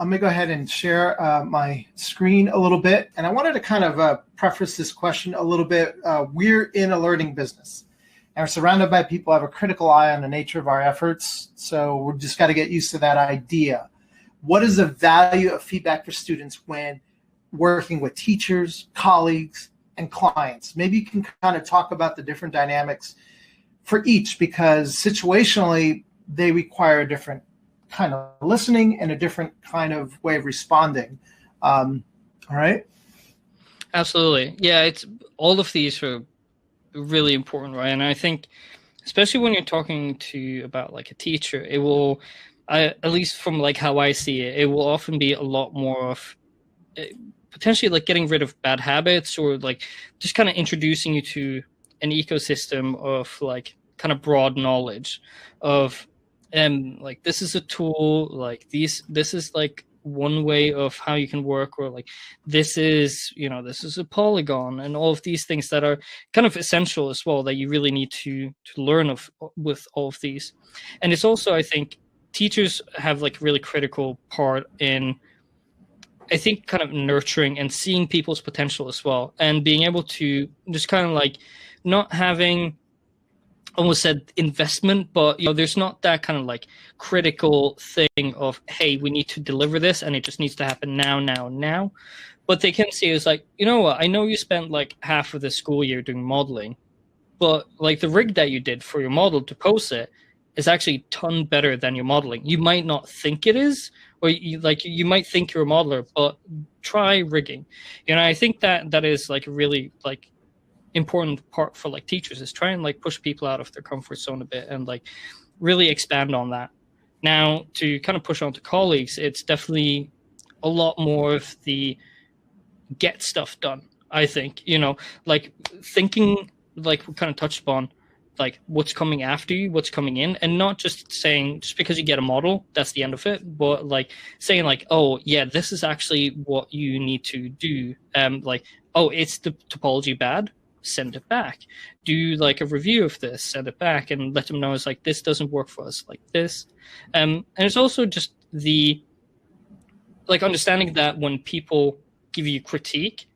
I'm going to go ahead and share my screen a little bit. And I wanted to kind of preface this question a little bit. We're in a learning business, and we're surrounded by people who have a critical eye on the nature of our efforts. So we've just got to get used to that idea. What is the value of feedback for students when working with teachers, colleagues, and clients? Maybe you can kind of talk about the different dynamics for each, because situationally they require a different kind of listening and a different kind of way of responding. All right. Absolutely. Yeah, it's all of these are really important, right? And I think especially when you're talking to about like a teacher, it will, at least from like how I see it, it will often be a lot more of potentially like getting rid of bad habits, or like just kind of introducing you to an ecosystem of like kind of broad knowledge of like this is a tool, like this is like one way of how you can work, or like this is, you know, this is a polygon, and all of these things that are kind of essential as well, that you really need to learn with all of these. And it's also, I think teachers have like a really critical part in, I think, kind of nurturing and seeing people's potential as well, and being able to just kind of like not having, almost said investment, but you know, there's not that kind of like critical thing of, hey, we need to deliver this and it just needs to happen now. But they can see is like, you know what, I know you spent like half of the school year doing modeling, but like the rig that you did for your model to post it is actually a ton better than your modeling. You might not think it is, or you might think you're a modeler, but try rigging. You know, I think that is like a really like important part for like teachers, is try and like push people out of their comfort zone a bit and like really expand on that. Now, to kind of push on to colleagues, it's definitely a lot more of the get stuff done. I think, you know, like thinking, like we kind of touched upon, like what's coming after you, what's coming in, and not just saying just because you get a model that's the end of it, but like saying like, oh yeah, this is actually what you need to do. Like, oh, it's the topology bad, send it back. Do like a review of this, send it back, and let them know it's like, this doesn't work for us like this. And it's also just the like understanding that when people give you critique,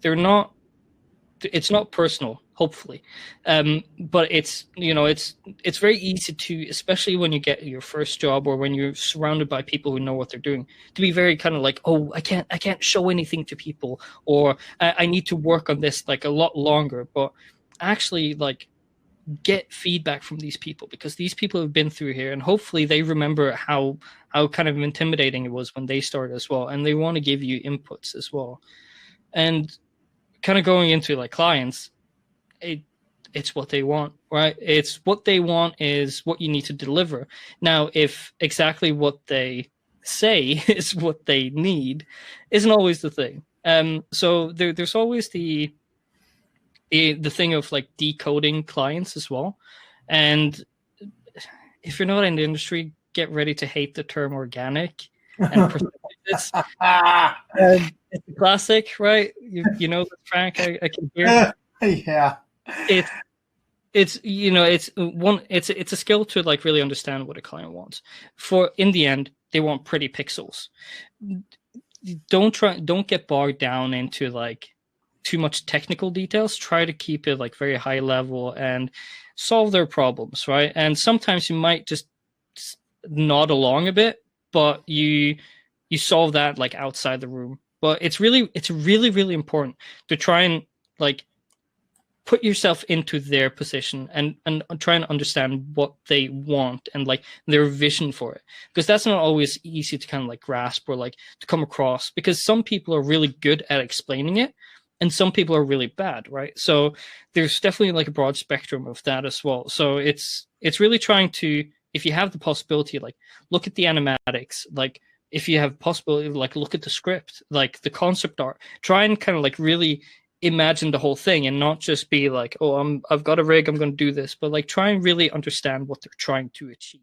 it's not personal, hopefully, but it's, you know, it's very easy to, especially when you get your first job or when you're surrounded by people who know what they're doing, to be very kind of like, oh, I can't show anything to people, or I need to work on this like a lot longer. But actually, like, get feedback from these people, because these people have been through here, and hopefully they remember how kind of intimidating it was when they started as well, and they want to give you inputs as well. And kind of going into like clients, it's what they want, right? It's what they want is what you need to deliver. Now, if exactly what they say is what they need, isn't always the thing. So there's always the thing of like decoding clients as well. And if you're not in the industry, get ready to hate the term organic and percentages. It's a classic, right? You know, Frank, I can hear. Yeah. It's you know, it's a skill to like really understand what a client wants. For in the end, they want pretty pixels. Don't get bogged down into like too much technical details. Try to keep it like very high level and solve their problems, right? And sometimes you might just nod along a bit, but you solve that like outside the room. But it's really important to try and like put yourself into their position and try and understand what they want and like their vision for it, because that's not always easy to kind of like grasp or like to come across, because some people are really good at explaining it and some people are really bad, right? So there's definitely like a broad spectrum of that as well. So it's really trying to, if you have the possibility, like look at the animatics, like if you have possibility, like look at the script, like the concept art, try and kind of like really imagine the whole thing and not just be like, oh, I've got a rig, I'm going to do this, but like try and really understand what they're trying to achieve.